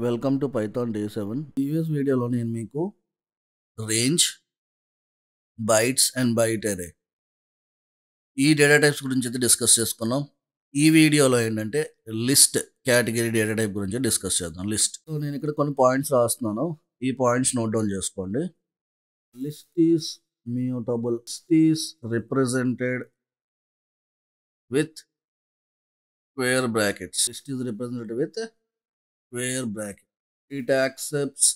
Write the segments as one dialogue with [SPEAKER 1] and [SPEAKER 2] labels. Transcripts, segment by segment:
[SPEAKER 1] Welcome to Python day 7. Previous వీడియోలో నేను మీకు రేంజ్, బైట్స్ అండ్ బైట్ అరే ఈ డేటా టైప్స్ గురించి అయితే డిస్కస్ చేసుకున్నాం. ఈ వీడియోలో ఏంటంటే లిస్ట్ కేటగిరీ డేటా టైప్ గురించి డిస్కస్ చేద్దాం. లిస్ట్. సో నేను ఇక్కడ కొన్ని పాయింట్స్ రాస్తున్నాను. ఈ పాయింట్స్ నోట్ డౌన్ చేసుకోండి. List is mutable. List is represented with square brackets. List is represented with square bracket. It accepts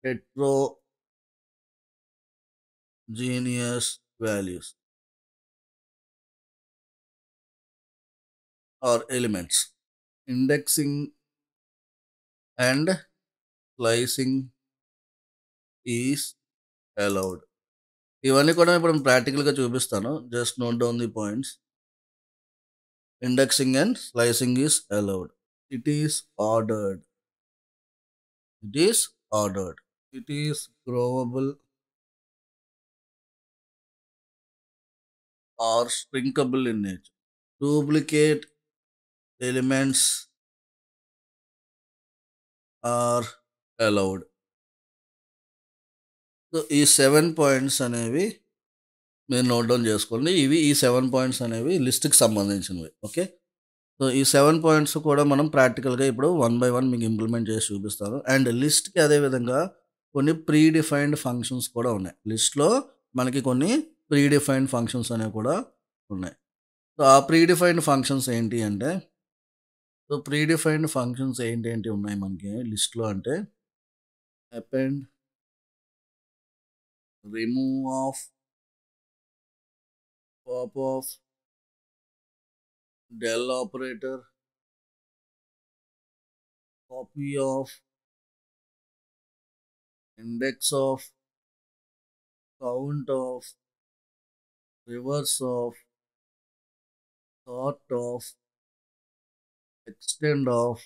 [SPEAKER 1] heterogeneous values or elements. Indexing and slicing is allowed. ఇవన్నీ కూడా ఇప్పుడు ప్రాక్టికల్గా చూపిస్తాను. Just note down the points. Indexing and slicing is allowed. It is ordered. It is ordered. It is growable or shrinkable in nature. Duplicate elements are allowed. So ఈ 7 points అనేవి మీరు note down చేసుకోండి. ఈ 7 points అనేవి లిస్ట్కి సంబంధించినవి. Okay, so ఈ 7 points కూడా మనం ప్రాక్టికల్గా ఇప్పుడు 1 బై 1 మీకు ఇంప్లిమెంట్ చేసి చూపిస్తాను. అండ్ లిస్ట్కి అదేవిధంగా కొన్ని ప్రీ డిఫైన్డ్ ఫంక్షన్స్ కూడా ఉన్నాయి. లిస్ట్లో మనకి కొన్ని ప్రీ డిఫైన్డ్ ఫంక్షన్స్ అనేవి కూడా ఉన్నాయి. సో ఆ ప్రీ డిఫైన్డ్ ఫంక్షన్స్ ఏంటి అంటే, సో ప్రీ డిఫైన్డ్ ఫంక్షన్స్ ఏంటి ఉన్నాయి మనకి లిస్ట్లో అంటే append, remove of, pop of, del operator, copy of, index of, count of, reverse of, sort of, extend of,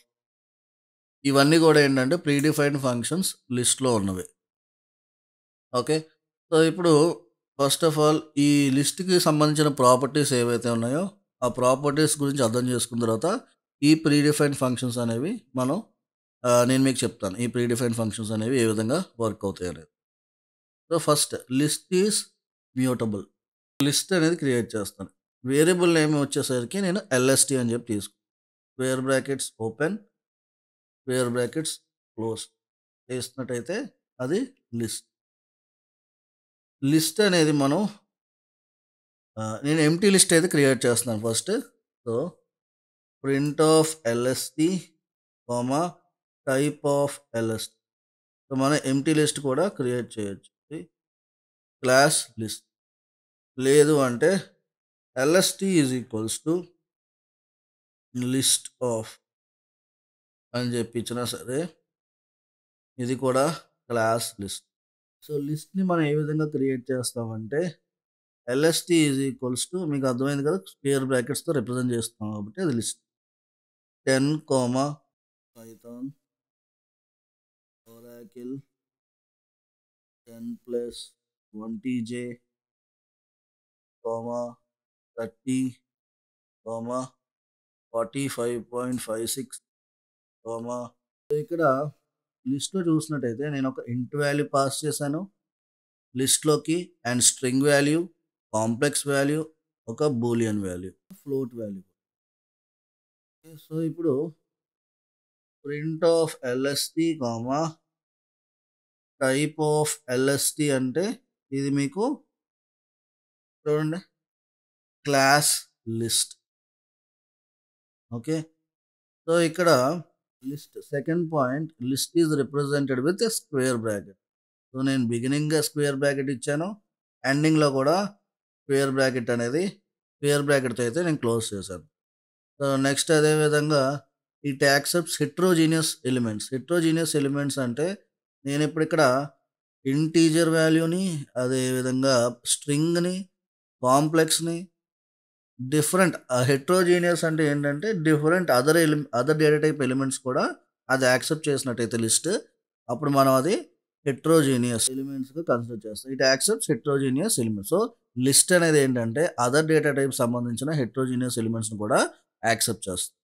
[SPEAKER 1] ఇవన్నీ కూడా ఏంటంటే ప్రీడిఫైన్డ్ ఫంక్షన్స్ లిస్ట్లో ఉన్నవి. ఓకే, సో ఇప్పుడు ఫస్ట్ ఆఫ్ ఆల్ ఈ లిస్ట్కి సంబంధించిన ప్రాపర్టీస్ ఏవైతే ఉన్నాయో ఆ ప్రాపర్టీస్ గురించి అర్థం చేసుకున్న తర్వాత ఈ ప్రీడిఫైన్డ్ ఫంక్షన్స్ అనేవి నేను మీకు చెప్తాను. ఈ ప్రీడిఫైన్డ్ ఫంక్షన్స్ అనేవి ఏ విధంగా వర్క్ అవుతాయి అనేది. So first list is mutable. List అనేది క్రియేట్ చేస్తాను. వేరియబుల్ నేమ్ వచ్చేసరికి నేను ఎల్ఎస్టీ అని చెప్పి square brackets open, square brackets close చేసినట్టయితే అది లిస్ట్. లిస్ట్ అనేది నేను ఎంటీ లిస్ట్ అయితే క్రియేట్ చేస్తున్నాను first. So print of LST comma type of LST. So మనం ఎంటీ లిస్ట్ కూడా క్రియేట్ చేయొచ్చు. Class list. లేదు అంటే LST is equals to list of అని చెప్పి ఇచ్చినా సరే ఇది కూడా క్లాస్ లిస్ట్. సో లిస్ట్ని మనం ఏ విధంగా క్రియేట్ చేస్తామంటే ఎల్ఎస్టీ ఈజ్ ఈక్వల్స్ టు, మీకు అర్థమైంది కదా, స్క్వేర్ బ్రాకెట్స్తో రిప్రజెంట్ చేస్తాం కాబట్టి అది list. 10 Python oracle 10 plus 20j 30 45.56 ఇక్కడ లిస్ట్లో చూసినట్టయితే నేను ఒక ఇంట్ వాల్యూ పాస్ చేశాను లిస్ట్లోకి, and string value, complex value, ఒక boolean value, float value. So ఇప్పుడు print of LST comma type of LST అంటే ఇది మీకు చూడండి క్లాస్ లిస్ట్. ఓకే, సో ఇక్కడ list second point, list is represented with square bracket. So నేను బిగినింగ్గా square bracket ఇచ్చాను, ఎండింగ్లో కూడా స్క్వేర్ బ్రాకెట్ అనేది స్క్వేర్ బ్రాకెట్తో అయితే నేను క్లోజ్ చేశాను. సో నెక్స్ట్ అదేవిధంగా it accepts heterogeneous elements. Heterogeneous elements అంటే నేను ఇప్పుడు ఇక్కడ ఇంటీజర్ వాల్యూని, అదేవిధంగా స్ట్రింగ్ని, కాంప్లెక్స్ని, డిఫరెంట్ హెట్రోజీనియస్ అంటే ఏంటంటే different other data type elements కూడా అది యాక్సెప్ట్ చేసినట్టయితే లిస్ట్, అప్పుడు మనం అది హెట్రోజీనియస్ ఎలిమెంట్స్గా కన్సిడర్ చేస్తాం. It accepts heterogeneous elements. So list అనేది ఏంటంటే అదర్ డేటా టైప్ సంబంధించిన హెట్రోజీనియస్ ఎలిమెంట్స్ని కూడా యాక్సెప్ట్ చేస్తుంది.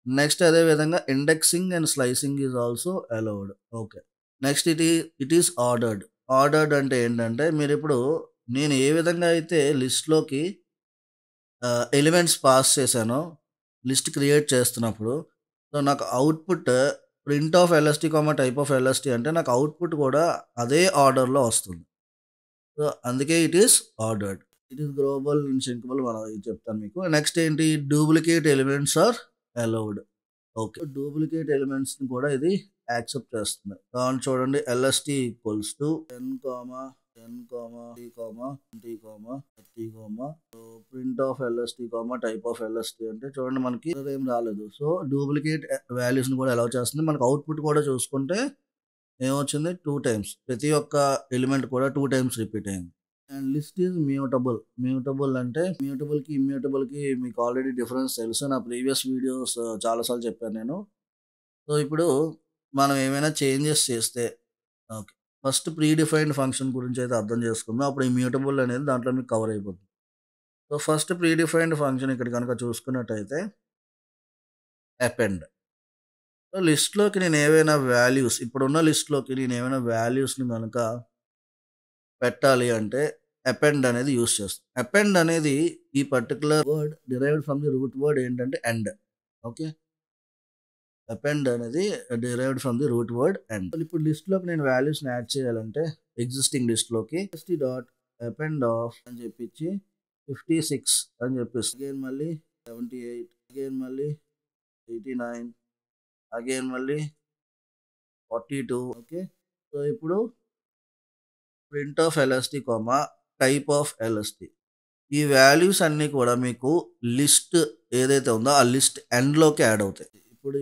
[SPEAKER 1] నెక్స్ట్ అదే విధంగా indexing and slicing is also allowed. Okay. Next it is ordered. Ordered అంటే ఏంటంటే మీరిప్పుడు నేను ఏ విధంగా అయితే లిస్ట్‌లోకి ఎలిమెంట్స్ పాస్ చేశానో లిస్ట్ క్రియేట్ చేస్తున్నప్పుడు, సో, నాకు output print of LST, type of LST అంటే నాకు అవుట్‌పుట్ కూడా అదే ఆర్డర్‌లో వస్తుంది. సో, అందుకే it is ordered. It is global and sinkable మనం ఇది చెప్తాను మీకు. నెక్స్ట్ ఏంటి duplicate elements are allowed. Okay. Duplicate ఎలిమెంట్స్‌ని కూడా ఇది యాక్సెప్ట్ చేస్తుంది. చూడండి LST equals to 10, 10, 30, 30, so, print of LST, type of LST అంటే చూడండి మనకి ఎర్రర్ ఏం రాలేదు. సో, డూప్లికేట్ వాల్యూస్‌ని కూడా అలౌ చేస్తుంది. మనకు అవుట్‌పుట్ కూడా చూసుకుంటే ఏమొచ్చింది 2 టైమ్స్. ప్రతి ఒక్క ఎలిమెంట్ కూడా 2 టైమ్స్ రిపీట్ అయింది. And list is mutable. Mutable అంటే మ్యూటబుల్‌కి, ఇమ్యూటబుల్‌కి మీకు ఆల్రెడీ డిఫరెన్స్ తెలుసు. నా ప్రీవియస్ వీడియోస్ చాలా సార్లు చెప్పాను నేను. సో, ఇప్పుడు మనం ఏమైనా చేంజెస్ చేస్తే okay. First predefined function గురించి అయితే అర్థం చేసుకుందాం. అప్పుడు ఇమ్యూటబుల్ అనేది దాంట్లో మీకు కవర్ అయిపోతుంది. So, first predefined function ఇక్కడ గనుక చూసుకున్నట్టయితే అపెండ్. సో, లిస్ట్‌లోకి నేను ఏవైనా వాల్యూస్ ఇప్పుడున్న లిస్ట్‌లోకి నేను ఏమైనా వాల్యూస్‌ని గనుక పెట్టాలి అంటే అపెండ్ అనేది యూజ్ చేస్తాం. అపెండ్ అనేది ఈ particular word derived from the root word ఏంటంటే ఎండ్. ఓకే. అపెండ్ అనేది derived from the root word end. ఇప్పుడు లిస్ట్‌లోకి నేను వాల్యూస్‌ని యాడ్ చేయాలంటే ఎగ్జిస్టింగ్ లిస్ట్‌లోకి ఎస్టీ డాట్ అపెండ్ ఆఫ్ అని చెప్పించి 56 అని చెప్పేసి అగైన్ మళ్ళీ 78 అగైన్ మళ్ళీ 89 అగైన్ మళ్ళీ 42 ఓకే. సో, ఇప్పుడు print of LST, type of LST. ఈ వాల్యూస్ అన్నీ కూడా మీకు లిస్ట్ ఏదైతే ఉందో ఆ లిస్ట్ ఎండ్‌లోకి యాడ్ అవుతాయి.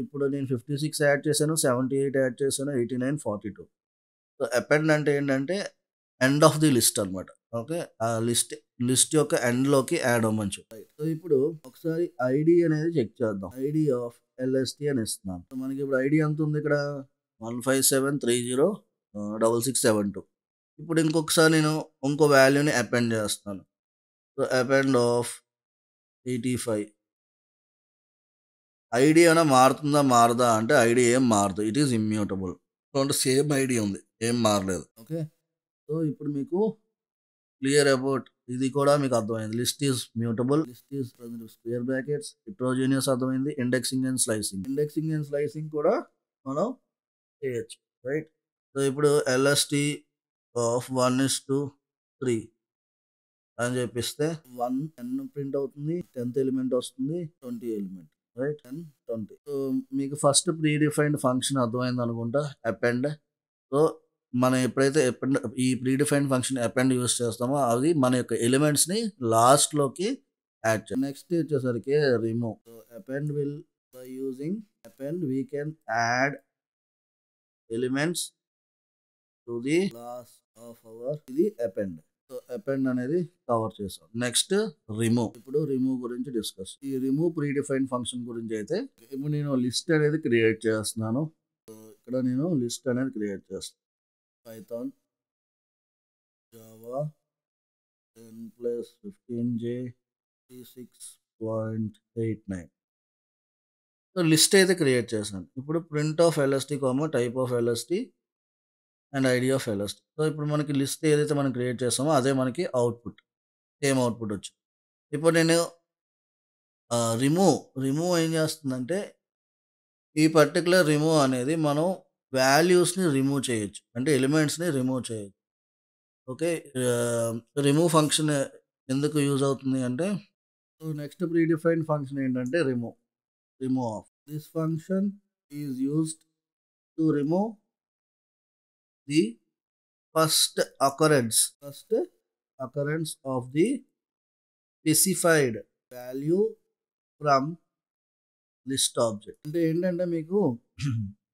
[SPEAKER 1] ఇప్పుడు నేను 56 యాడ్ చేశాను, 78 యాడ్ చేశాను, 89, 42. సో, అపెండ్ అంటే ఏంటంటే ఎండ్ ఆఫ్ ది లిస్ట్ అనమాట. ఓకే. ఆ లిస్ట్ యొక్క ఎండ్‌లోకి యాడ్ అవ్వమని చెప్పి. సో, ఇప్పుడు ఒకసారి ఐడీ అనేది చెక్ చేద్దాం. ఐడీ ఆఫ్ ఎల్ఎస్‌టి అని ఇస్తున్నాను. సో, మనకి ఇప్పుడు ఐడీ ఎంత ఉంది ఇక్కడ 157306672. ఇప్పుడు ఇంకొకసారి నేను ఇంకో వాల్యూని అపెండ్ చేస్తున్నాను. So, append of 85. ఐడీ ఏమైనా మారుతుందా? మారదా? అంటే ఐడీ ఏం మారదు. It is immutable. అంటే సేమ్ ఐడీ ఉంది. ఏం మారలేదు. ఓకే. సో, ఇప్పుడు మీకు క్లియర్ అబౌట్ ఇది కూడా మీకు అర్థమైంది. List is mutable. List is square brackets. Heterogeneous అర్థమైంది. Indexing and slicing. Indexing and slicing కూడా మనం చేయొచ్చు. రైట్. సో, ఇప్పుడు ఎల్ఎస్‌టి ఆఫ్ 1:3 అని చెప్పిస్తే 10 ప్రింట్ అవుతుంది. 10th ఎలిమెంట్ వస్తుంది. 20 ఎలిమెంట్. రైట్. 10, 20. సో, మీకు ఫస్ట్ ప్రీ డిఫైన్డ్ ఫంక్షన్ అర్థమైంది అనుకుంటా అపెండ్. సో, మనం ఎప్పుడైతే ఈ predefined function append use చేస్తామో అది మన యొక్క ఎలిమెంట్స్‌ని లాస్ట్‌లోకి యాడ్ చేయాలి. నెక్స్ట్ వచ్చేసరికి remove. So, append will by using append we can add elements to the last of our ఇది అపెండ్. సో, అపెండ్ అనేది కవర్ చేసాం. Next remove. ఇప్పుడు రిమూవ్ గురించి డిస్కస్. ఈ రిమూవ్ ప్రీ డిఫైన్డ్ ఫంక్షన్ గురించి అయితే ఇప్పుడు నేను లిస్ట్ అనేది క్రియేట్ చేస్తున్నాను. సో, ఇక్కడ నేను లిస్ట్ అనేది క్రియేట్ చేస్తాను. Python Java 10+15J 36.89. So, list అయితే క్రియేట్ చేశాను. ఇప్పుడు print of LST, type of LST and ID of LST. So, ఇప్పుడు మనకి లిస్ట్ ఏదైతే మనం క్రియేట్ చేసామో అదే మనకి అవుట్‌పుట్. సేమ్ అవుట్‌పుట్ వచ్చింది. ఇప్పుడు నేను రిమూవ్ ఏం చేస్తుందంటే ఈ పర్టిక్యులర్ రిమూవ్ అనేది మనం వాల్యూస్‌ని రిమూవ్ చేయొచ్చు. అంటే ఎలిమెంట్స్‌ని రిమూవ్ చేయొచ్చు. ఓకే. రిమూవ్ ఫంక్షన్ ఎందుకు యూజ్ అవుతుంది అంటే so, next predefined function ఏంటంటే remove of. This function is used to remove the first occurrence of the specified value from list object. అంటే ఏంటంటే మీకు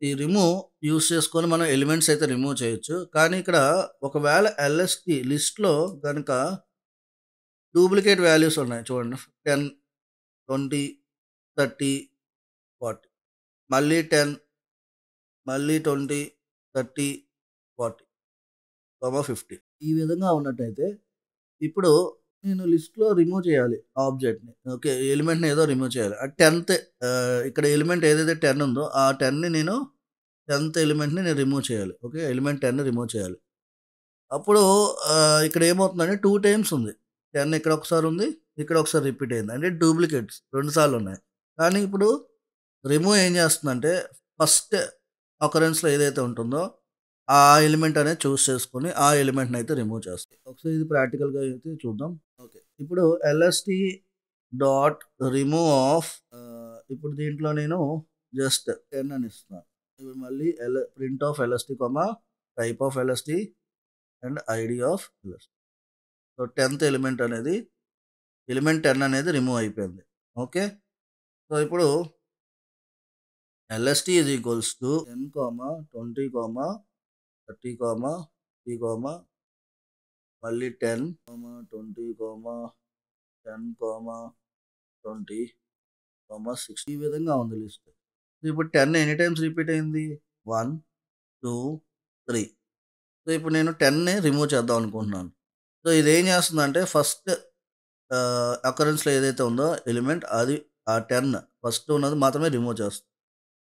[SPEAKER 1] ఈ రిమూవ్ యూజ్ చేసుకొని మనం ఎలిమెంట్స్ అయితే రిమూవ్ చేయొచ్చు. కానీ ఇక్కడ ఒకవేళ ఎల్ఎస్‌టి లిస్ట్‌లో గనుక డూప్లికేట్ వాల్యూస్ ఉన్నాయి చూడండి. 10, 20, 30, 40 మళ్ళీ 10 మళ్ళీ 20, 30, 40, 50 ఈ విధంగా ఉన్నట్టయితే ఇప్పుడు నేను లిస్ట్‌లో రిమూవ్ చేయాలి ఆబ్జెక్ట్‌ని. ఓకే. ఎలిమెంట్‌ని ఏదో రిమూవ్ చేయాలి. ఆ 10థ్ ఇక్కడ ఎలిమెంట్ ఏదైతే 10 ఉందో, ఆ 10ని నేను 10థ్ ఎలిమెంట్‌ని నేను రిమూవ్ చేయాలి. ఓకే. ఎలిమెంట్ 10ని రిమూవ్ చేయాలి. అప్పుడు ఇక్కడ ఏమవుతుందంటే 2 టైమ్స్ ఉంది. 10 ఇక్కడ ఒకసారి ఉంది. ఇక్కడ ఒకసారి రిపీట్ అయింది. అంటే డూప్లికేట్స్ 2 సార్లు ఉన్నాయి. కానీ ఇప్పుడు రిమూవ్ ఏం చేస్తుందంటే ఫస్ట్ అకరెన్స్‌లో ఏదైతే ఉంటుందో ఆ ఎలిమెంట్ అనేది చూస్ చేసుకొని ఆ ఎలిమెంట్‌ని అయితే రిమూవ్ చేస్తాం. ఒకసారి ఇది ప్రాక్టికల్‌గా అయితే చూద్దాం. ఓకే. ఇప్పుడు ఎల్ఎస్‌టి డాట్ రిమూవ్ ఆఫ్ ఇప్పుడు దీంట్లో నేను జస్ట్ 10 అని ఇస్తున్నాను. ఇప్పుడు మళ్ళీ print of LST comma type of LST and ID of LST. So 10థ్ ఎలిమెంట్ అనేది ఎలిమెంట్ 10 అనేది రిమూవ్ అయిపోయింది. ఓకే. సో ఇప్పుడు ఎల్ఎస్‌టి ఈజ్ ఈక్వల్స్ టు 10, 20, 30, 3, మళ్ళీ 10, 20, 10, 20, 60 ఈ విధంగా ఉంది లిస్ట్. ఇప్పుడు 10 ఎన్ని టైమ్స్ రిపీట్ అయింది? 1, 2, 3. సో ఇప్పుడు నేను 10ని రిమూవ్ చేద్దాం అనుకుంటున్నాను. సో ఇదేం చేస్తుందంటే ఫస్ట్ అకరెన్స్‌లో ఏదైతే ఉందో ఎలిమెంట్ అది ఆ 10 ఫస్ట్ ఉన్నది మాత్రమే రిమూవ్ చేస్తుంది.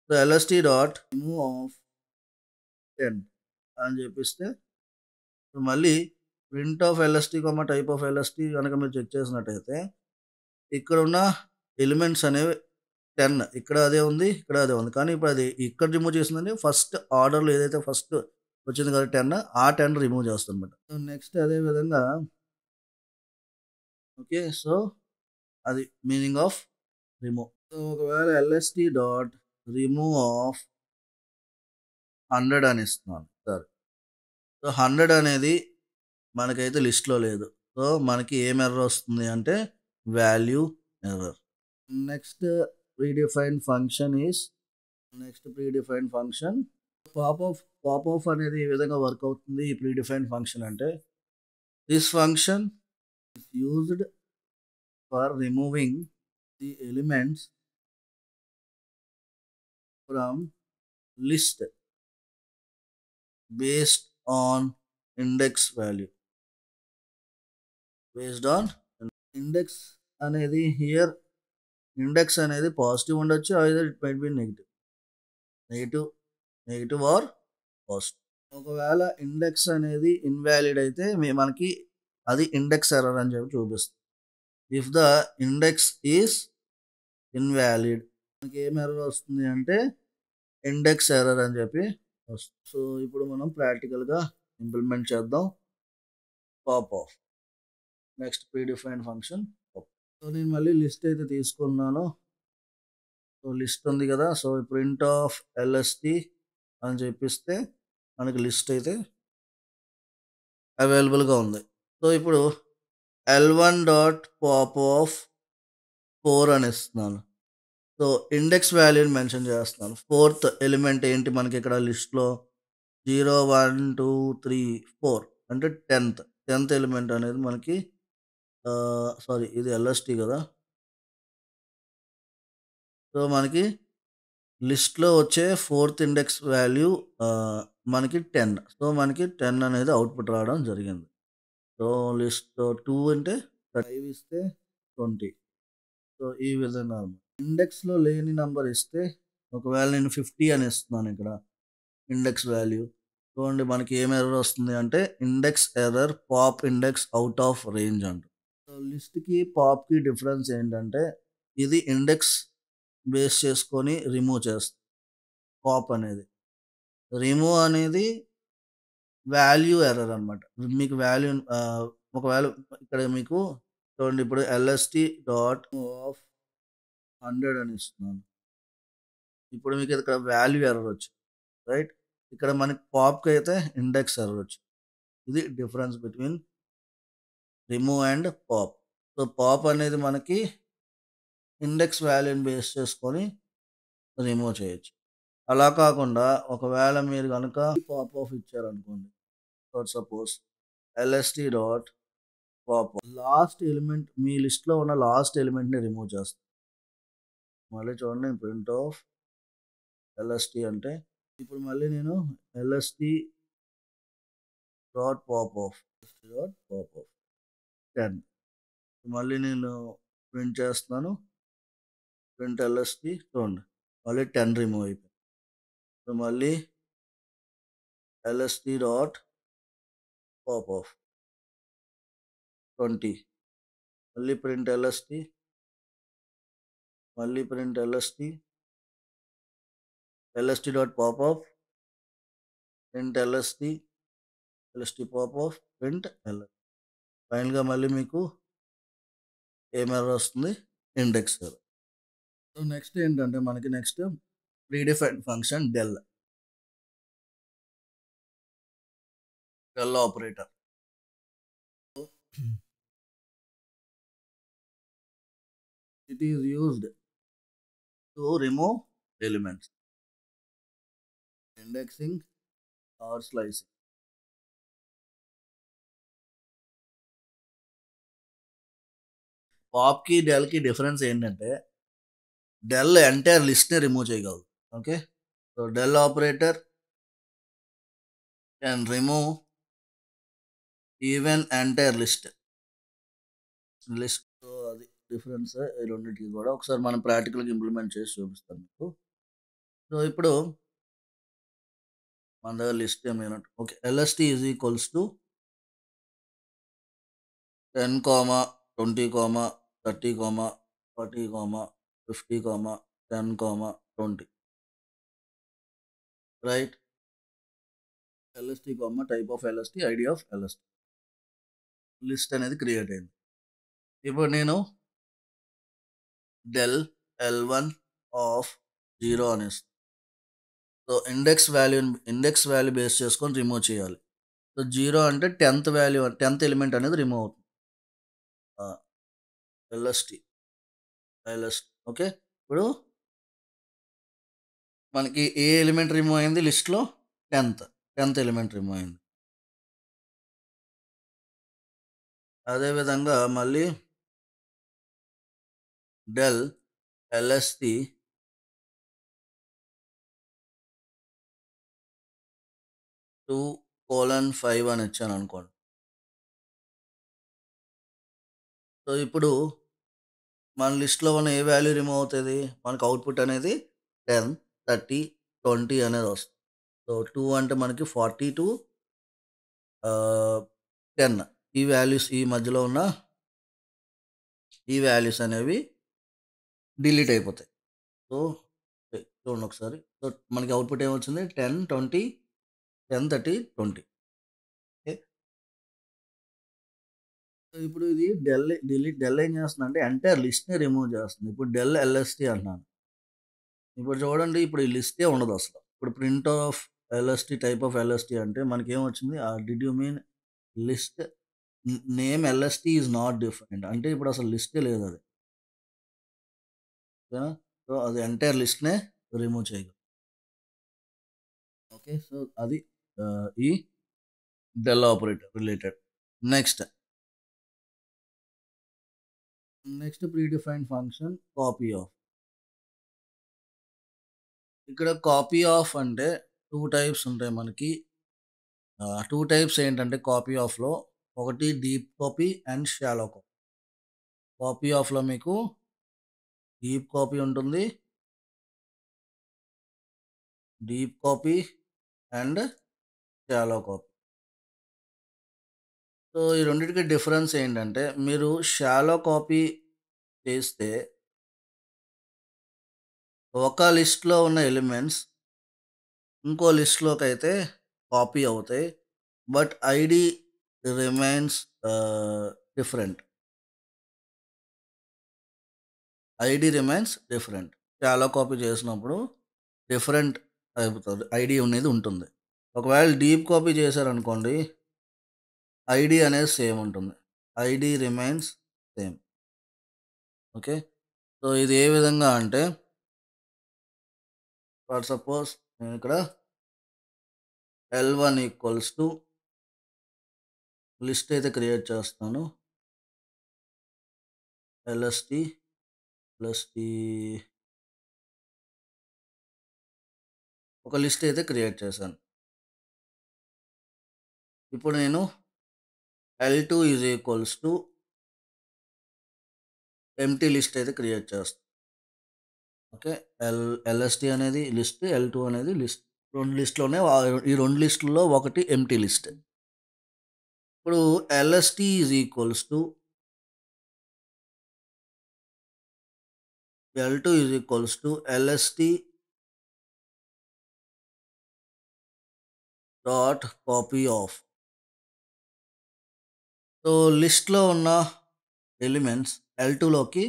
[SPEAKER 1] So LST dot remove of 10 అని చెప్పిస్తే మళ్ళీ print of LST type of LST గనక మీరు చెక్ చేసినట్టయితే ఇక్కడున్న ఎలిమెంట్స్ అనేవి 10 ఇక్కడ అదే ఉంది. ఇక్కడ అదే ఉంది. కానీ ఇప్పుడు అది ఇక్కడ రిమూవ్ చేసిందంటే ఫస్ట్ ఆర్డర్‌లో ఏదైతే ఫస్ట్ వచ్చింది కదా 10 ఆ 10 రిమూవ్ చేస్తుందన్నమాట. సో నెక్స్ట్ అదే విధంగా ఓకే. సో అది మీనింగ్ ఆఫ్ రిమూవ్. సో ఒకవేళ ఎల్ఎస్‌టి డాట్ రిమూవ్ ఆఫ్ 100 అని ఇస్తున్నాను. సరే. సో 100 అనేది మనకైతే లిస్ట్‌లో లేదు. సో మనకి ఏం ఎర్రర్ వస్తుంది అంటే value error. Next predefined function is next predefined function pop of అనేది ఏ విధంగా వర్క్ అవుతుంది ఈ ప్రీడిఫైన్డ్ ఫంక్షన్ అంటే this function is used for removing the elements from list based on index value. Based on index అనేది here index అనేది positive ఉండొచ్చు either it might be negative negative or positive. ఒకవేళ index అనేది invalid అయితే మనకి అది index error అని చెప్పి చూపిస్తుంది. If the index is invalid మనకి ఏం ఎర్రర్ వస్తుంది అంటే ఇండెక్స్ ఎర్రర్ అని చెప్పి వస్తుంది. సో ఇప్పుడు మనం ప్రాక్టికల్గా ఇంప్లిమెంట్ చేద్దాం pop of next predefined function. So నేను మళ్ళీ లిస్ట్ అయితే తీసుకున్నాను. సో లిస్ట్ ఉంది కదా. సో ప్రింట్ ఆఫ్ ఎల్ఎస్టి అని చెప్పిస్తే మనకి లిస్ట్ అయితే అవైలబుల్గా ఉంది. సో ఇప్పుడు L1 డాట్ పాప్ ఆఫ్ 4 అని ఇస్తున్నాను. సో ఇండెక్స్ వాల్యూని మెన్షన్ చేస్తున్నాను. 4th ఎలిమెంట్ ఏంటి మనకి ఇక్కడ లిస్ట్లో 0, 1, 2, 3, 4 అంటే 10th ఎలిమెంట్ అనేది మనకి సారీ ఇది ఎల్ఎస్టి కదా. సో మనకి లిస్ట్‌లో వచ్చే 4th ఇండెక్స్ వాల్యూ మనకి 10. సో మనకి 10 అనేది అవుట్‌పుట్ రావడం జరిగింది. సో లిస్ట్‌లో 2 అంటే 5 ఇస్తే 20. సో ఈ విధంగా ఉంది. ఇండెక్స్‌లో లేని నంబర్ ఇస్తే ఒకవేళ నేను 50 అని ఇస్తున్నాను ఇక్కడ ఇండెక్స్ వాల్యూ. చూడండి మనకి ఏం ఎర్రర్ వస్తుంది అంటే index error pop index out of range అంట. సో లిస్ట్‌కి పాప్‌కి డిఫరెన్స్ ఏంటంటే ఇది ఇండెక్స్ బేస్ చేసుకొని రిమూవ్ చేస్తుంది పాప్ అనేది. రిమూవ్ అనేది వాల్యూ ఎర్రర్ అనమాట. మీకు వాల్యూ ఒకవేళ ఇక్కడ మీకు చూడండి ఇప్పుడు ఎల్ఎస్‌టి డాట్ ఆఫ్ 100 అని ఇస్తున్నాను. ఇప్పుడు మీకు ఇక్కడ వాల్యూ ఎర్రర్ వచ్చింది. రైట్. ఇక్కడ మనకి పాప్‌కి అయితే ఇండెక్స్ ఎర్రర్ వచ్చింది. ఇది difference between remove and pop. So pop అనేది మనకి ఇండెక్స్ వాల్యూని బేస్ చేసుకొని రిమూవ్ చేయొచ్చు. అలా కాకుండా ఒకవేళ మీరు గనుక పాప్ ఆఫ్ ఇచ్చారనుకోండి. For suppose LST dot pop last element మీ లిస్ట్‌లో ఉన్న లాస్ట్ ఎలిమెంట్‌ని రిమూవ్ చేస్తుంది. మళ్ళీ చూడండి ప్రింట్ ఆఫ్ ఎల్ఎస్‌టి అంటే ఇప్పుడు మళ్ళీ నేను ఎల్ఎస్‌టి డాట్ పాప్ ఆఫ్ 10. మళ్ళీ నేను ప్రింట్ చేస్తున్నాను. ప్రింట్ ఎల్ఎస్టీ చూడండి మళ్ళీ 10 రిమూవ్ అయిపోయింది. సో మళ్ళీ ఎల్ఎస్టీ డాట్ పాప్ ఆఫ్ 20 మళ్ళీ print LST dot pop of print LST pop of print LST. ఫైనల్గా మళ్ళీ మీకు ఏం ఎర్రర్ వస్తుంది? Index error. సో నెక్స్ట్ ఏంటంటే మనకి next predefined function del operator. It is used to remove elements, indexing or slicing. పాప్కి డెల్కి డిఫరెన్స్ ఏంటంటే డెల్ ఎంటైర్ లిస్ట్ని రిమూవ్ చేయగలదు. Okay, so del operator can remove even entire list. So అది difference ఈ రెండింటికి కూడా. ఒకసారి మనం ప్రాక్టికల్గా ఇంప్లిమెంట్ చేసి చూపిస్తాను మీకు. సో ఇప్పుడు మన దగ్గర లిస్ట్ ఏమైనా okay, LST is equals to 10, 20, 30, 40, 50, 10, 20. Right, LST type of LST, ID of LST, list అనేది క్రియేట్ అయింది. ఇప్పుడు నేను డెల్ L1 ఆఫ్ 0 అనేసి, సో ఇండెక్స్ వాల్యూ బేస్ చేసుకొని రిమూవ్ చేయాలి. సో 0 అంటే 10th ఎలిమెంట్ అనేది రిమూవ్ అవుతుంది. ఎల్ఎస్టీ ఓకే, ఇప్పుడు మనకి ఏ ఎలిమెంట్ రిమూవ్ అయింది లిస్ట్లో? 10th ఎలిమెంట్ రిమూవ్ అయింది. అదేవిధంగా మళ్ళీ డెల్ ఎల్ఎస్టీ 2:5 అని ఇచ్చాను అనుకోండి. సో ఇప్పుడు మన లిస్ట్లో ఉన్న ఏ వాల్యూ రిమూవ్ అవుతుంది? మనకు అవుట్పుట్ అనేది 10, 30, 20 అనేది వస్తుంది. సో 2 అంటే మనకి 40 to 10 ఈ వాల్యూస్, ఈ మధ్యలో ఉన్న ఈ వాల్యూస్ అనేవి డిలీట్ అయిపోతాయి. సో చూడండి ఒకసారి. సో మనకి అవుట్పుట్ ఏమొచ్చింది? 10, 20, 10, 30, 20. ఓకే, ఇప్పుడు ఇది డెల్ ఏం చేస్తుంది అంటే ఎంటైర్ లిస్ట్ని రిమూవ్ చేస్తుంది. ఇప్పుడు డెల్ ఎల్ఎస్టీ అంటున్నాను. ఇప్పుడు చూడండి, ఇప్పుడు ఈ లిస్టే ఉండదు అసలు. ఇప్పుడు print of LST type of LST అంటే మనకి ఏమొచ్చింది? Did you mean list name LST is not different అంటే ఇప్పుడు అసలు లిస్టే లేదు అది. ఓకేనా? సో అది ఎంటైర్ లిస్ట్నే రిమూవ్ చేయగలరు. ఓకే, సో అది ఈ del operator related. Next predefined function copy of. ఇక్కడ కాపీ ఆఫ్ అంటే 2 టైప్స్ ఉంటాయి మనకి. 2 టైప్స్ ఏంటంటే కాపీ ఆఫ్లో, ఒకటి deep copy and shallow copy. Copy ఆఫ్లో మీకు డీప్ కాపీ ఉంటుంది, deep copy and shallow copy. So ఈ రెండింటికి డిఫరెన్స్ ఏంటంటే, మీరు షాలో కాపీ చేస్తే ఒక లిస్ట్లో ఉన్న ఎలిమెంట్స్ ఇంకో లిస్ట్లోకి అయితే కాపీ అవుతాయి, but ID remains different. Shallow copy చేసినప్పుడు డిఫరెంట్ అయిపోతుంది, ఐడి అనేది ఉంటుంది. ఒకవేళ డీప్ కాపీ చేశారనుకోండి, ఐడి అనేది సేమ్ ఉంటుంది, ID remains same. Okay, so ఇది ఏ విధంగా అంటే, ఫర్ సపోజ్ నేను ఇక్కడ L1 ఈక్వల్స్ టు లిస్ట్ అయితే క్రియేట్ చేస్తాను. ఎల్ఎస్టీ ఒక లిస్ట్ అయితే క్రియేట్ చేశాను. ఇప్పుడు నేను L2 is equals to empty list అయితే క్రియేట్ చేస్తాం. ఓకే. ఎల్ఎస్టీ అనేది లిస్ట్, ఎల్2 అనేది లిస్ట్. 2 లిస్ట్‌లోనే ఈ 2 లిస్ట్‌లలో ఒకటి ఎంప్టీ లిస్ట్. ఇప్పుడు LST is equals to L two is equals to LST dot copy of. So, లిస్ట్‌లో ఉన్న ఎలిమెంట్స్ ఎల్2లోకి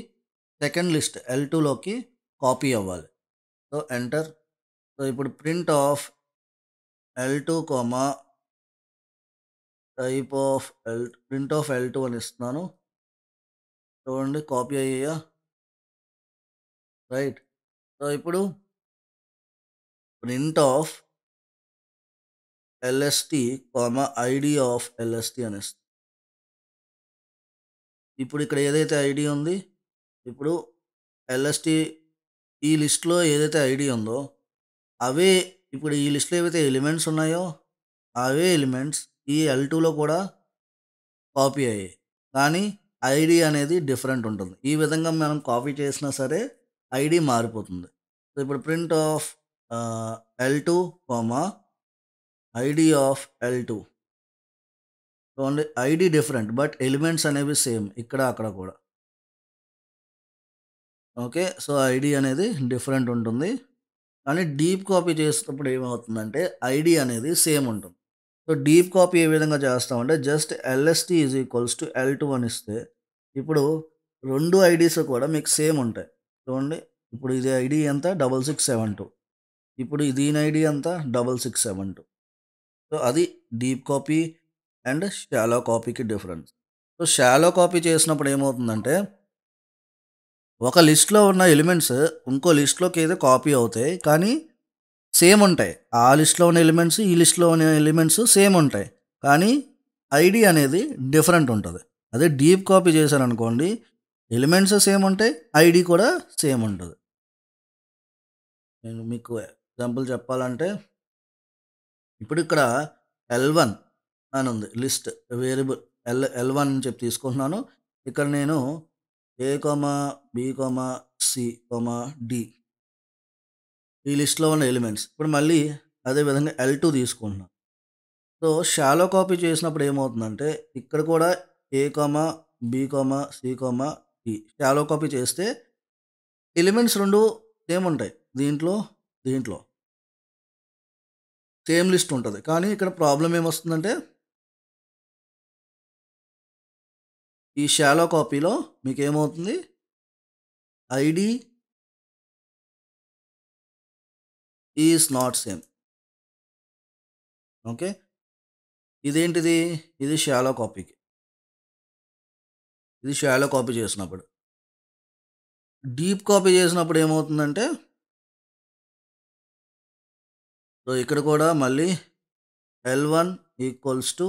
[SPEAKER 1] సెకండ్ లిస్ట్ ఎల్2లోకి కాపీ అవ్వాలి. So, enter. సో, ఇప్పుడు print of L two comma type of print of L two అని ఇస్తున్నాను. చూడండి కాపీ అయ్యాయా? రైట్. సో, ఇప్పుడు print of LST comma ID of LST అని ఇస్తాను. ఇప్పుడు ఇక్కడ ఏదైతే ఐడీ ఉంది, ఇప్పుడు ఎల్ఎస్టీ ఈ లిస్ట్‌లో ఏదైతే ఐడీ ఉందో, అవే ఇప్పుడు ఈ లిస్ట్‌లో ఏవైతే ఎలిమెంట్స్ ఉన్నాయో, అవే ఎలిమెంట్స్ ఈ ఎల్2లో కూడా కాపీ అయ్యాయి. కానీ ఐడీ అనేది డిఫరెంట్ ఉంటుంది. ఈ విధంగా మనం కాపీ చేసినా సరే ఐడీ మారిపోతుంది. సో, ఇప్పుడు print of L two comma ID of L two. చూడండి ఐడీ డిఫరెంట్ బట్ ఎలిమెంట్స్ అనేవి సేమ్ ఇక్కడ, అక్కడ కూడా. ఓకే. సో, ఐడీ అనేది డిఫరెంట్ ఉంటుంది. కానీ డీప్ కాపీ చేసేటప్పుడు ఏమవుతుందంటే ఐడీ అనేది సేమ్ ఉంటుంది. సో, డీప్ కాపీ ఏ విధంగా చేస్తామంటే just LST is equals to L two అని ఇస్తే ఇప్పుడు 2 ఐడీస్ కూడా మీకు సేమ్ ఉంటాయి. చూడండి ఇప్పుడు ఇది ఐడీ ఎంత 6672. ఇప్పుడు దీని ఐడీ ఎంత 6672. సో, అది డీప్ కాపీ అండ్ షాలో కాపీకి డిఫరెన్స్. సో, షాలో కాపీ చేసినప్పుడు ఏమవుతుందంటే ఒక లిస్ట్‌లో ఉన్న ఎలిమెంట్స్ ఇంకో లిస్ట్‌లోకి అయితే కాపీ అవుతాయి. కానీ సేమ్ ఉంటాయి. ఆ లిస్ట్‌లో ఉన్న ఎలిమెంట్స్, ఈ లిస్ట్‌లో ఉన్న ఎలిమెంట్స్ సేమ్ ఉంటాయి. కానీ ఐడీ అనేది డిఫరెంట్ ఉంటది. అదే డీప్ కాపీ చేశారనుకోండి, ఎలిమెంట్స్ సేమ్ ఉంటాయి. ఐడీ కూడా సేమ్ ఉంటది. నేను మీకు ఎగ్జాంపుల్ చెప్పాలంటే, ఇప్పుడు ఇక్కడ ఎల్1 అని ఉంది లిస్ట్ వేరియబుల్ ఎల్1 అని చెప్పి తీసుకుంటున్నాను. ఇక్కడ నేను ఏ, బి, సి, డి ఈ లిస్ట్‌లో ఉన్న ఎలిమెంట్స్. ఇప్పుడు మళ్ళీ అదే విధంగా ఎల్2 తీసుకుంటున్నాను. సో, షాలో కాపీ చేసినప్పుడు ఏమవుతుందంటే, ఇక్కడ కూడా A, B, C, D shallow copy చేస్తే ఎలిమెంట్స్ 2 సేమ్ ఉంటాయి. దీంట్లో, దీంట్లో సేమ్ లిస్ట్ ఉంటది. కానీ ఇక్కడ ప్రాబ్లమ్ ఏమొస్తుందంటే, ఈ షాలో కాపీలో మీకేమవుతుంది ID is not same. Okay. ఇదేంటిది? ఇది షాలో కాపీకి. ఇది షాలో కాపీ చేసినప్పుడు. డీప్ కాపీ చేసినప్పుడు ఏమవుతుందంటే, సో, ఇక్కడ కూడా మళ్ళీ L one equals to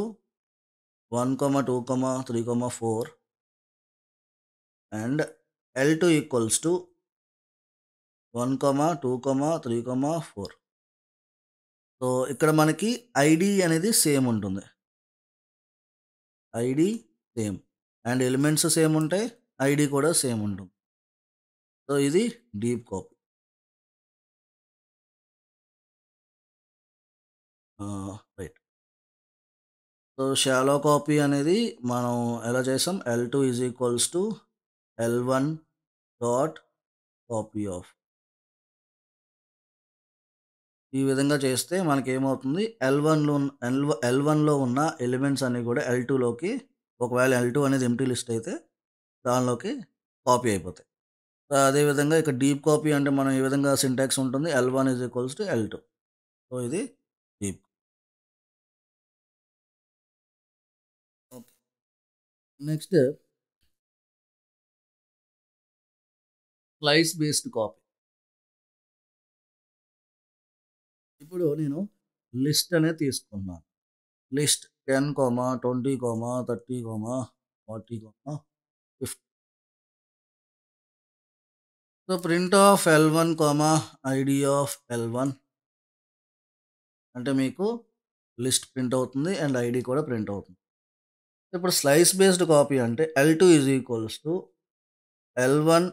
[SPEAKER 1] 1, 2, 3, 4 and L two equals to 1, 2, 3, 4. So, ఇక్కడ మనకి ఐడీ అనేది సేమ్ ఉంటుంది. ID same and elements same ఉంటాయి. ఐడీ కూడా సేమ్ ఉంటుంది. సో, ఇది deep copy. Right. So, shallow copy అనేది మనం ఎలా చేసాం L two is equals to L one dot copy of. ఈ విధంగా చేస్తే మనకేమవుతుంది ఎల్1లో ఉన్న ఎలిమెంట్స్ అన్నీ కూడా ఎల్2లోకి ఒకవేళ ఎల్2 అనేది ఎంప్టీ లిస్ట్ అయితే దానిలోకి కాపీ అయిపోతాయి. సో, అదేవిధంగా ఇక్కడ డీప్ కాపీ అంటే మనం ఈ విధంగా సింటాక్స్ ఉంటుంది L one is equals to L two. So, ఇది deep. Okay. Next slice based copy. ఇప్పుడు నేను లిస్ట్ అనేది తీసుకున్నాను. List 10, 20, 30, 40, 50. So, print of L one ID of L one అంటే మీకు లిస్ట్ ప్రింట్ అవుతుంది అండ్ ఐడీ కూడా ప్రింట్ అవుతుంది. ఇప్పుడు స్లైస్ బేస్డ్ కాపీ అంటే ఎల్2 ఈజ్ ఈక్వల్స్ టు L1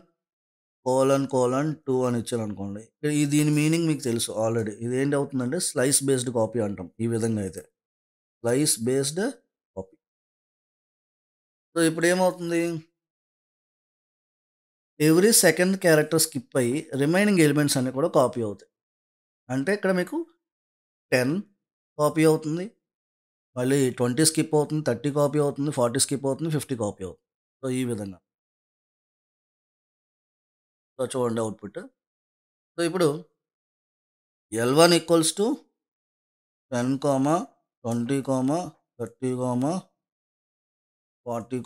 [SPEAKER 1] ::2 అని ఇచ్చారనుకోండి. దీని మీనింగ్ మీకు తెలుసు ఆల్రెడీ. ఇదేంటి అవుతుందంటే స్లైస్ బేస్డ్ కాపీ అంటాం ఈ విధంగా అయితే. Slice based copy. సో, ఇప్పుడేమవుతుంది? ఎవ్రీ సెకండ్ క్యారెక్టర్ స్కిప్ అయ్యి రిమైనింగ్ ఎలిమెంట్స్ అన్నీ కూడా కాపీ అవుతాయి. అంటే ఇక్కడ మీకు 10 కాపీ అవుతుంది. మళ్ళీ 20 స్కిప్ అవుతుంది. 30 కాపీ అవుతుంది. 40 స్కిప్ అవుతుంది. 50 కాపీ అవుతుంది. సో, ఈ విధంగా. సో, చూడండి అవుట్‌పుట్. సో, ఇప్పుడు L1 = 10, 20, 30, 40,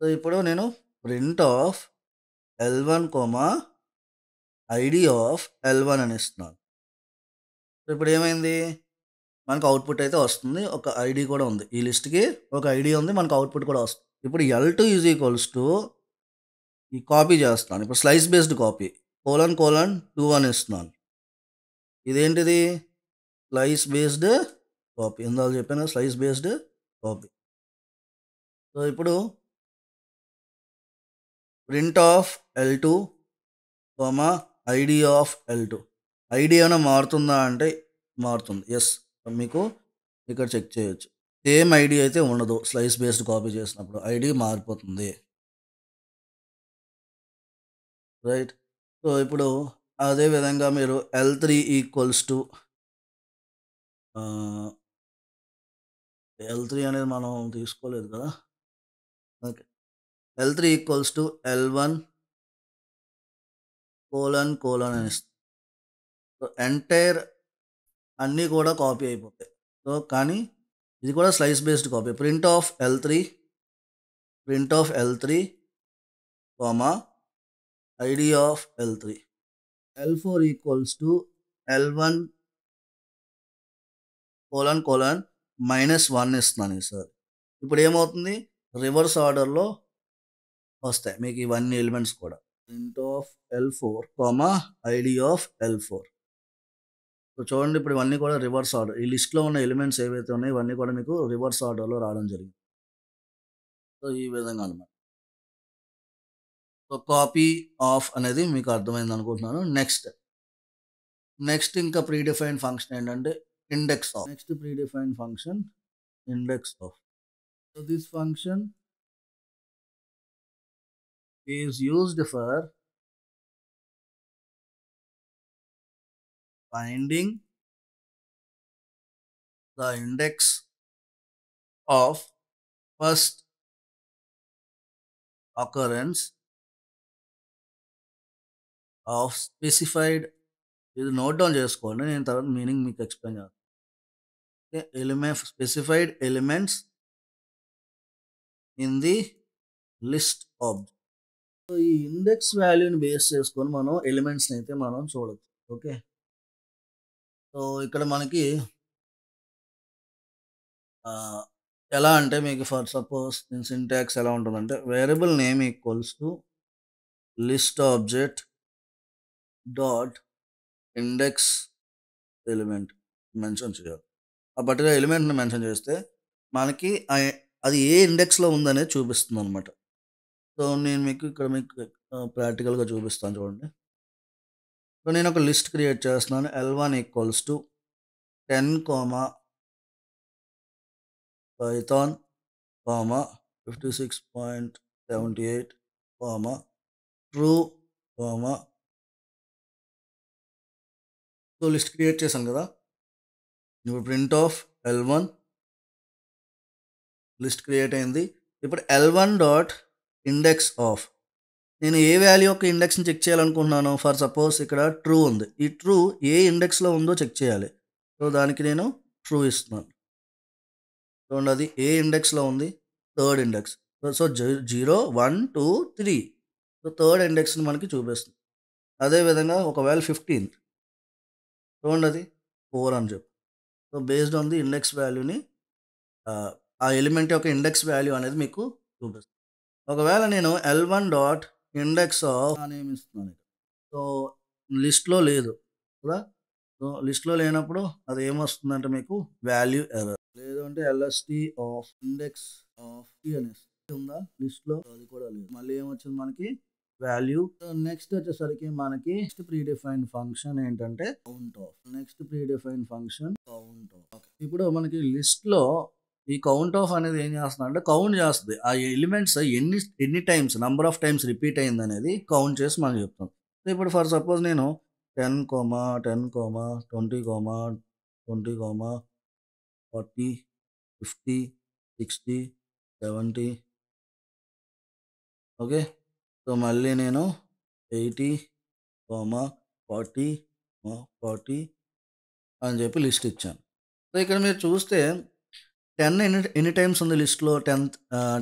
[SPEAKER 1] సో, ఇప్పుడు నేను print of L1, ID of L1 అని ఇస్తున్నాను. సో, ఇప్పుడు ఏమైంది? మనకు అవుట్‌పుట్ అయితే వస్తుంది. ఒక ఐడీ కూడా ఉంది. ఈ లిస్ట్‌కి ఒక ఐడీ ఉంది. మనకు అవుట్‌పుట్ కూడా వస్తుంది. ఇప్పుడు L2 = ఈ కాపీ చేస్తున్నాను. ఇప్పుడు స్లైస్ బేస్డ్ కాపీ: ::2 అని ఇస్తున్నాను. ఇదేంటిది? Slice based copy. ఇందాక చెప్పాను కదా! Slice based copy. సో, ఇప్పుడు print of L2, ID of L2. ID ఏమైనా మారుతుందా అంటే మారుతుంది. యెస్. మీకు ఇక్కడ చెక్ చేయొచ్చు. సేమ్ ఐడీ అయితే ఉండదు. స్లైస్ బేస్డ్ కాపీ చేసినప్పుడు ఐడీ మారిపోతుంది. రైట్. సో, ఇప్పుడు అదే విధంగా మీరు L3 = L3 అనేది మనం తీసుకోలేదు కదా! ఓకే. L3 = L1 : అని ఇస్తాం. సో, ఎంటైర్ అన్నీ కూడా కాపీ అయిపోతాయి. సో, కానీ ఇది కూడా slice based copy. Print of L3, ID of L3. L4 = L1 : -1 ఇస్తున్నాను ఈసారి. ఇప్పుడు ఏమవుతుంది? రివర్స్ ఆర్డర్‌లో వస్తాయి మీకు ఇవన్నీ ఎలిమెంట్స్ కూడా. Print of L4, ID of L4. So, చూడండి ఇప్పుడు ఇవన్నీ కూడా రివర్స్ ఆర్డర్. ఈ లిస్ట్‌లో ఉన్న ఎలిమెంట్స్ ఏవైతే ఉన్నాయో ఇవన్నీ కూడా మీకు రివర్స్ ఆర్డర్‌లో రావడం జరిగింది. సో, ఈ విధంగా అన్నమాట. సో, కాపీ ఆఫ్ అనేది మీకు అర్థమైంది అనుకుంటున్నాను. నెక్స్ట్ ఇంకా ప్రీ డిఫైన్డ్ ఫంక్షన్ ఏంటంటే index of. Next predefined function index of. So, this function is used for finding the index of first occurrence of specified. ఇది నోట్ డౌన్ చేసుకోండి. నేను తర్వాత మీనింగ్ మీకు ఎక్స్‌ప్లెయిన్ చేస్తాను. Specified elements in the list of. So, ఈ index వాల్యూని base చేసుకొని మనం ఎలిమెంట్స్‌ని అయితే మనం చూడొచ్చు. ఓకే. సో, ఇక్కడ మనకి ఎలా అంటే మీకు ఫర్ సపోజ్ దీని సింటాక్స్ ఎలా ఉంటుందంటే variable name = list object dot index element mention చేయాలి. ఆ పర్టిక్యులర్ ఎలిమెంట్‌ని మెన్షన్ చేస్తే మనకి అది ఏ ఇండెక్స్‌లో ఉందనేది చూపిస్తుందనమాట. సో, నేను మీకు ప్రాక్టికల్‌గా చూపిస్తాను చూడండి. సో, నేను ఒక లిస్ట్ క్రియేట్ చేస్తున్నాను. L1 = 10, Python, 56.78, true, so, list create చేశాను కదా! ఇప్పుడు print of L1 list create అయింది. ఇప్పుడు L1 డాట్ ఇండెక్స్ ఆఫ్. నేను ఏ వాల్యూ యొక్క ఇండెక్స్‌ని చెక్ చేయాలనుకుంటున్నాను. ఫర్ సపోజ్ ఇక్కడ ట్రూ ఉంది. ఈ ట్రూ ఏ ఇండెక్స్‌లో ఉందో చెక్ చేయాలి. సో, దానికి నేను ట్రూ ఇస్తున్నాను. చూడండి అది ఏ ఇండెక్స్‌లో ఉంది? Third index. So, 0, 1, 2, 3. So, third ఇండెక్స్‌ని మనకి చూపిస్తుంది. అదేవిధంగా ఒకవేళ 15 చూడండి అది 4 అని చెప్పి. So, based on the index వాల్యూని ఆ ఎలిమెంట్ యొక్క ఇండెక్స్ వాల్యూ అనేది మీకు చూపిస్తుంది. ఒకవేళ నేను L1 dot index of name ఇస్తున్నాను. సో, లిస్ట్‌లో లేదు కదా! సో, లిస్ట్‌లో లేనప్పుడు అది ఏమొస్తుందంటే మీకు వాల్యూ ఎర్రర్. లేదు అంటే LST of index of T అని. ఉందా లిస్ట్లో? అది కూడా లేదు. మళ్ళీ ఏమొచ్చింది మనకి వాల్యూ. నెక్స్ట్ వచ్చేసరికి మనకి నెక్స్ట్ ప్రీ డిఫైన్డ్ ఫంక్షన్ ఏంటంటే count of. Next predefined function count of. ఇప్పుడు మనకి లిస్ట్లో ఈ కౌంట్ ఆఫ్ అనేది ఏం చేస్తుంది అంటే కౌంట్ చేస్తుంది ఆ ఎలిమెంట్స్ ఎన్ని times number of times repeat అయింది అనేది కౌంట్ చేసి మనకు చెప్తాం. సో ఇప్పుడు ఫర్ సపోజ్ నేను 10, 10, 20, 20, 40, 50, 60, 70. ఓకే. సో మళ్ళీ నేను 80, 40, 40 అని చెప్పి లిస్ట్ ఇచ్చాను. సో ఇక్కడ మీరు చూస్తే 10 ఎన్ని టైమ్స్ ఉంది లిస్ట్లో?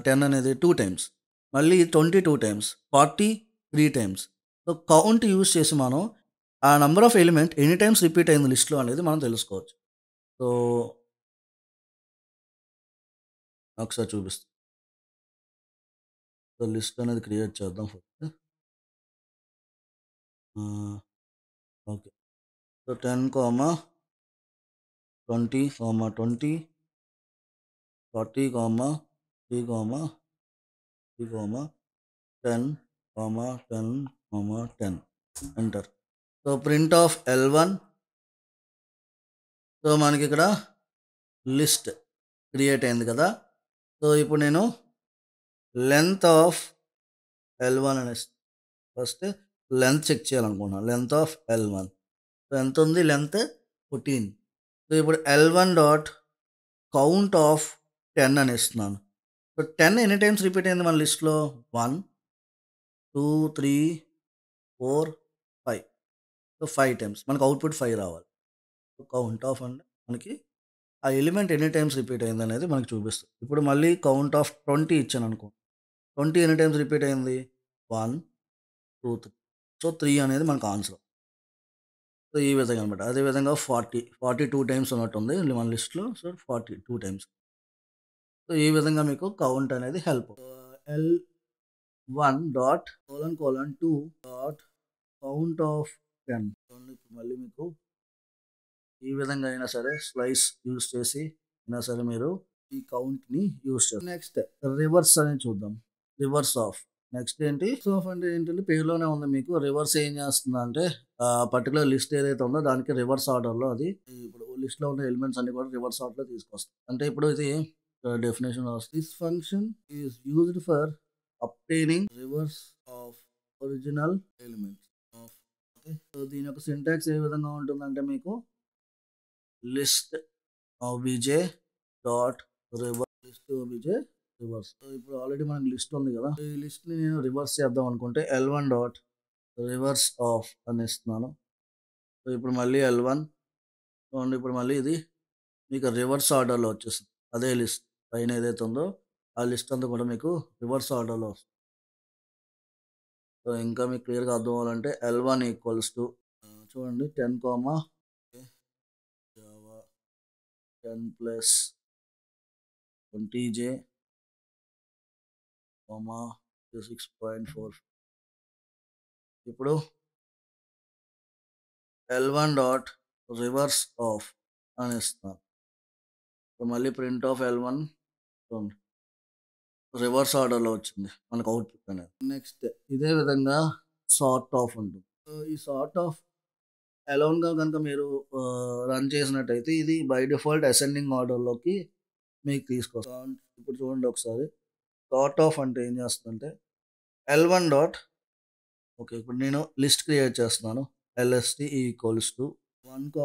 [SPEAKER 1] 10 అనేది 2 టైమ్స్, మళ్ళీ 20 2 times, 40 3 times. So count use చేసి మనం ఆ నంబర్ ఆఫ్ ఎలిమెంట్ ఎన్ని టైమ్స్ రిపీట్ అయింది లిస్ట్లో అనేది మనం తెలుసుకోవచ్చు. సో ఒకసారి చూపిస్తాను. సో లిస్ట్ అనేది క్రియేట్ చేద్దాం first. Okay. So 10, 20, 20, 40, 3, 3, 10, 10, 10. Enter. So print of L1. So మనకి ఇక్కడ లిస్ట్ క్రియేట్ అయింది కదా. సో ఇప్పుడు నేను లెంత్ ఆఫ్ L1 అనే ఫస్ట్ లెంత్ చెక్ చేయాలనుకుంటున్నాను. లెంత్ ఆఫ్ L1 సో ఎంత ఉంది? లెంత్ 14. సో ఇప్పుడు L1 డాట్ కౌంట్ ఆఫ్ 10 అని ఇస్తున్నాను. సో 10 ఎన్ని టైమ్స్ రిపీట్ అయింది మన లిస్ట్లో? 1 2 3 4 5. సో 5 టైమ్స్ మనకు అవుట్పుట్ 5 రావాలి. సో కౌంట్ ఆఫ్ అంటే మనకి ఆ ఎలిమెంట్ ఎన్ని టైమ్స్ రిపీట్ అయింది అనేది మనకి చూపిస్తుంది. ఇప్పుడు మళ్ళీ కౌంట్ ఆఫ్ 20 ఇచ్చాను అనుకో. 20 ఎన్ని టైమ్స్ రిపీట్ అయింది? 1 2 3. సో 3 అనేది మనకు ఆన్సర్. సో ఈ విధంగా అనమాట. అదేవిధంగా 42 టైమ్స్ ఉన్నట్టుంది మన లిస్ట్లో. So 42 times. సో ఈ విధంగా మీకు కౌంట్ అనేది help. L1 dot colon 2 dot count of 10. ఇప్పుడు మళ్ళీ మీకు ఈ విధంగా అయినా సరే స్లైస్ యూజ్ చేసి అయినా సరే మీరు ఈ కౌంట్ని యూజ్ చేస్తారు. నెక్స్ట్ రివర్స్ అనేది చూద్దాం. Reverse of. నెక్స్ట్ ఏంటి? ఆఫ్ అంటే ఏంటంటే పేరులోనే ఉంది మీకు. రివర్స్ ఏం చేస్తుంది అంటే పర్టికులర్ లిస్ట్ ఏదైతే ఉందో దానికి రివర్స్ ఆర్డర్లో అది ఇప్పుడు లిస్ట్లో ఉన్న ఎలిమెంట్స్ అన్ని కూడా రివర్స్ ఆర్డర్లో తీసుకొస్తాం. అంటే ఇప్పుడు ఇది definition of this function is used for obtaining reverse of original elements of. Okay. So దీని యొక్క సింటాక్స్ ఏ విధంగా ఉంటుందంటే మీకు list obj dot reverse. List obj reverse. So ఇప్పుడు ఆల్రెడీ మనకి లిస్ట్ ఉంది కదా. ఈ లిస్ట్ని నేను రివర్స్ చేద్దాం అనుకుంటే L1 డాట్ రివర్స్ ఆఫ్ అని ఇస్తున్నాను. సో ఇప్పుడు మళ్ళీ L1 చూడండి. ఇప్పుడు మళ్ళీ ఇది మీకు రివర్స్ ఆర్డర్లో వచ్చేస్తుంది. అదే లిస్ట్ పైన ఏదైతే ఉందో ఆ లిస్ట్ అంతా కూడా మీకు రివర్స్ ఆర్డర్లో వస్తుంది. సో ఇంకా మీకు క్లియర్గా అర్థం అవ్వాలంటే L1 ఈక్వల్స్ టు చూడండి 10, Java 10 ప్లస్ 20J, 6.4. ఇప్పుడు L1 డాట్ రివర్స్ ఆఫ్ అని ఇస్తున్నాను. సో మళ్ళీ ప్రింట్ ఆఫ్ L1 రివర్స్ ఆర్డర్లో వచ్చింది మనకు అవుట్పుట్ అనేది. నెక్స్ట్ ఇదే విధంగా సార్ట్ ఆఫ్ ఉంటుంది. సో ఈ సార్ట్ ఆఫ్ అలోన్గా కనుక మీరు రన్ చేసినట్టయితే ఇది బై డిఫాల్ట్ అసెండింగ్ ఆర్డర్లోకి మీకు తీసుకొస్తాం. ఇప్పుడు చూడండి ఒకసారి. సార్ట్ ఆఫ్ అంటే ఏం చేస్తుందంటే L1 డాట్ ఓకే. ఇప్పుడు నేను లిస్ట్ క్రియేట్ చేస్తున్నాను. LST equals to 1, 2,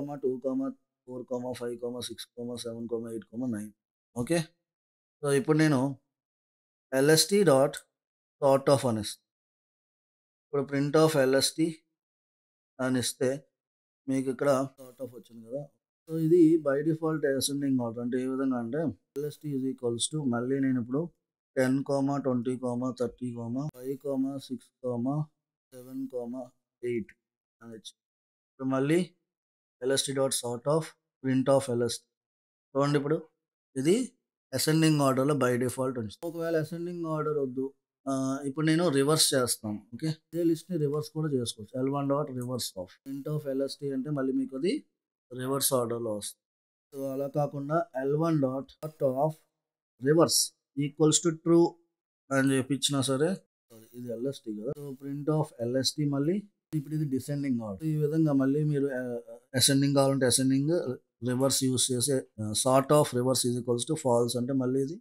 [SPEAKER 1] 4, 5, 6, 7, 8, 9. Okay. So ఇప్పుడు నేను LST డాట్ సార్ట్ ఆఫ్ అని ఇస్తాను. ఇప్పుడు ప్రింట్ ఆఫ్ LST అని ఇస్తే మీకు ఇక్కడ సార్ట్ ఆఫ్ వచ్చింది కదా. సో ఇది బై డిఫాల్ట్ అసెండింగ్ ఆర్డర్. అంటే ఏ విధంగా అంటే LST ఈజ్ ఈక్వల్స్ టు మళ్ళీ నేను ఇప్పుడు 10, 20, 30, 5, 6, 7, 8 అని ఇచ్చి ఇప్పుడు మళ్ళీ LST dot sort of print of LST. చూడండి ఇప్పుడు ఇది అసెండింగ్ ఆర్డర్లో బై డిఫాల్ట్ ఉంటుంది. ఒకవేళ అసెండింగ్ ఆర్డర్ వద్దు ఇప్పుడు నేను రివర్స్ చేస్తాను. ఓకే. ఇదే లిస్ట్ని రివర్స్ కూడా చేసుకోవచ్చు. L1 dot reverse of print of LST అంటే మళ్ళీ మీకు అది రివర్స్ ఆర్డర్లో వస్తుంది. సో అలా కాకుండా L1 dot of reverse equals to true అని చెప్పి ఇచ్చినా సరే, ఇది ఎల్ఎస్టీ కదా, సో ప్రింట్ ఆఫ్ ఎల్ఎస్టీ మళ్ళీ ఇప్పుడు ఇది డిసెండింగ్ ఆర్డర్. ఈ విధంగా మళ్ళీ మీరు అసెండింగ్ కావాలంటే అసెండింగ్, రివర్స్ యూస్ చేసే sort of reverse is equals to falls అంటే మళ్ళీ ఇది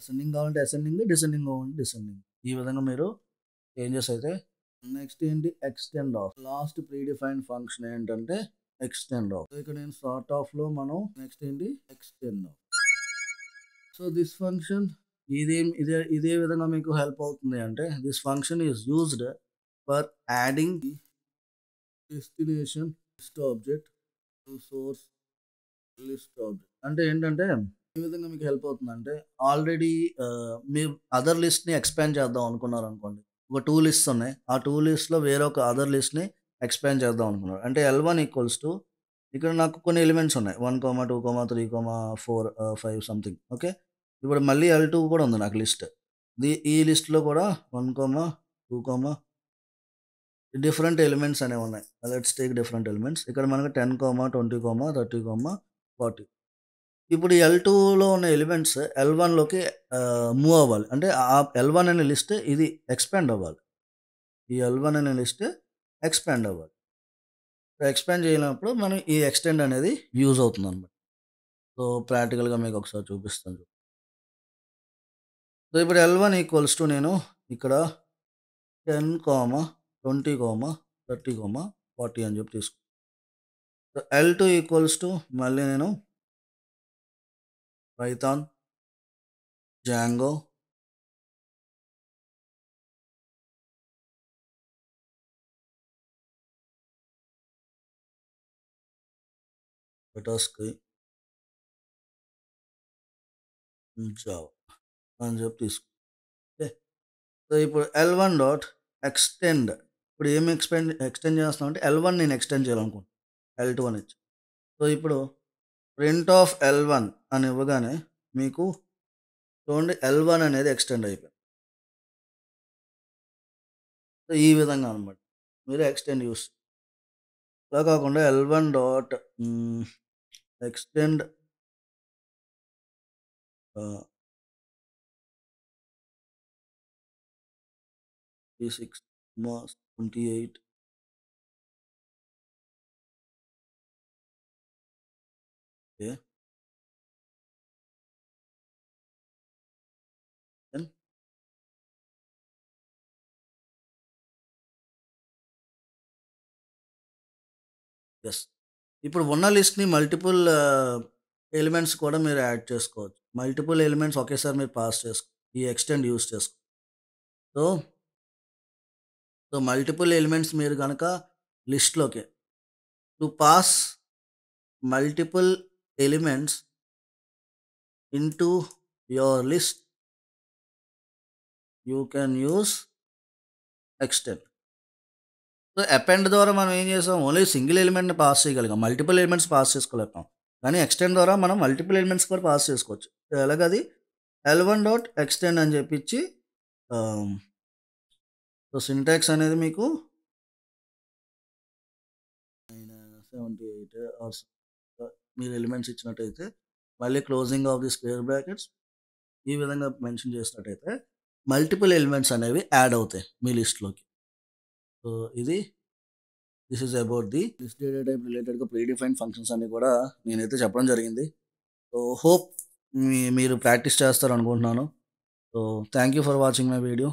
[SPEAKER 1] అసెండింగ్ కావాలంటే అసెండింగ్, డిసెండింగ్ కావాలంటే డిసెండింగ్. ఈ విధంగా మీరు చేంజెస్ అయితే. నెక్స్ట్ ఏంటి, extend of. Last pre defined function ఏంటంటే ఎక్స్టెండ్ ఆఫ్. ఇక్కడ నేను సార్ట్ ఆఫ్ లో మనం నెక్స్ట్ ఏంటి, extend of. So this function ఇదే విధంగా మీకు హెల్ప్ అవుతుంది అంటే this function is used for adding destination list object to source list object. అంటే ఏంటంటే ఈ విధంగా మీకు హెల్ప్ అవుతుందంటే ఆల్రెడీ మీరు అదర్ లిస్ట్ని ఎక్స్పాండ్ చేద్దాం అనుకున్నారు అనుకోండి, ఒక 2 లిస్ట్స్ ఉన్నాయి, ఆ 2 లిస్ట్లో వేరొక అదర్ లిస్ట్ని ఎక్స్పాండ్ చేద్దాం అనుకున్నారు అంటే L1 ఈక్వల్స్ టు ఇక్కడ నాకు కొన్ని ఎలిమెంట్స్ ఉన్నాయి 1, 2, 3, 4, 5 సంథింగ్. ఓకే, ఇప్పుడు మళ్ళీ L2 కూడా ఉంది నాకు లిస్ట్. ఈ లిస్ట్లో కూడా 1, 2, డిఫరెంట్ ఎలిమెంట్స్ అనేవి ఉన్నాయి. Let's take different elements. ఇక్కడ మనకు 10, 20, 30, 40. ఇప్పుడు L2లో ఉన్న ఎలిమెంట్స్ L1లోకి మూవ్ అవ్వాలి అంటే ఆ L1 అనే లిస్ట్ ఇది ఎక్స్పాండ్ అవ్వాలి. ఈ L1 అనే లిస్ట్ ఎక్స్పాండ్ అవ్వాలి. ఎక్స్పాండ్ చేయనప్పుడు మనం ఈ ఎక్స్టెండ్ అనేది యూజ్ అవుతుంది అనమాట. సో ప్రాక్టికల్గా మీకు ఒకసారి చూపిస్తాను. సో ఇప్పుడు L1 ఈక్వల్స్ టు నేను ఇక్కడ 10, 20, 30, 40 అని చెప్పి తీసుకుంటాను. సో L2 ఈక్వల్స్ టు మళ్ళీ నేను పైథాన్, జాంగో, బటర్స్కై, జావా అని చెప్పి తీసుకుంటాను. ఓకే, సో ఇప్పుడు L1 డాట్ ఎక్స్టెండ్. ఇప్పుడు ఏమి ఎక్స్టెండ్ చేస్తున్నాం అంటే L1 నేను ఎక్స్టెండ్ చేయాలనుకుంటున్నాను, L2 అని ఇచ్చి. సో ఇప్పుడు ప్రింట్ ఆఫ్ L1 అని ఇవ్వగానే మీకు చూడండి L1 అనేది ఎక్స్టెండ్ అయిపోయింది. సో ఈ విధంగా అనమాట మీరు ఎక్స్టెండ్ యూస్. అలా కాకుండా L1 dot extend P6, 28. Okay. Then yes. ఇప్పుడు ఉన్న లిస్ట్ని మల్టిపుల్ ఎలిమెంట్స్ కూడా మీరు యాడ్ చేసుకోవచ్చు. మల్టిపుల్ ఎలిమెంట్స్ ఒకేసారి మీరు పాస్ చేసుకో ఈ ఎక్స్టెండ్ యూస్ చేసుకో. సో సో మల్టిపుల్ ఎలిమెంట్స్ మీరు కనుక లిస్ట్లోకి to pass multiple elements into your list you can use extend. So append ద్వారా మనం ఏం చేసాం, ఓన్లీ సింగిల్ ఎలిమెంట్ని పాస్ చేయగలిగాం, మల్టిపుల్ ఎలిమెంట్స్ పాస్ చేసుకోలేకపోయాం. కానీ ఎక్స్టెండ్ ద్వారా మనం మల్టిపుల్ ఎలిమెంట్స్ కూడా పాస్ చేసుకోవచ్చు. ఎలాగది L1 డాట్ ఎక్స్టెండ్ అని చెప్పించి సో సింటాక్స్ అనేది మీకు 78 ఆర్ మీరు ఎలిమెంట్స్ ఇచ్చినట్టయితే మళ్ళీ closing of the square brackets ఈ విధంగా మెన్షన్ చేసినట్టయితే మల్టిపుల్ ఎలిమెంట్స్ అనేవి యాడ్ అవుతాయి మీ లిస్ట్లోకి. So this is about the list data type రిలేటెడ్గా ప్రీ డిఫైన్డ్ ఫంక్షన్స్ అన్ని కూడా నేనైతే చెప్పడం జరిగింది. సో హోప్ మీరు ప్రాక్టీస్ చేస్తారు అనుకుంటున్నాను. So thank you for watching my video.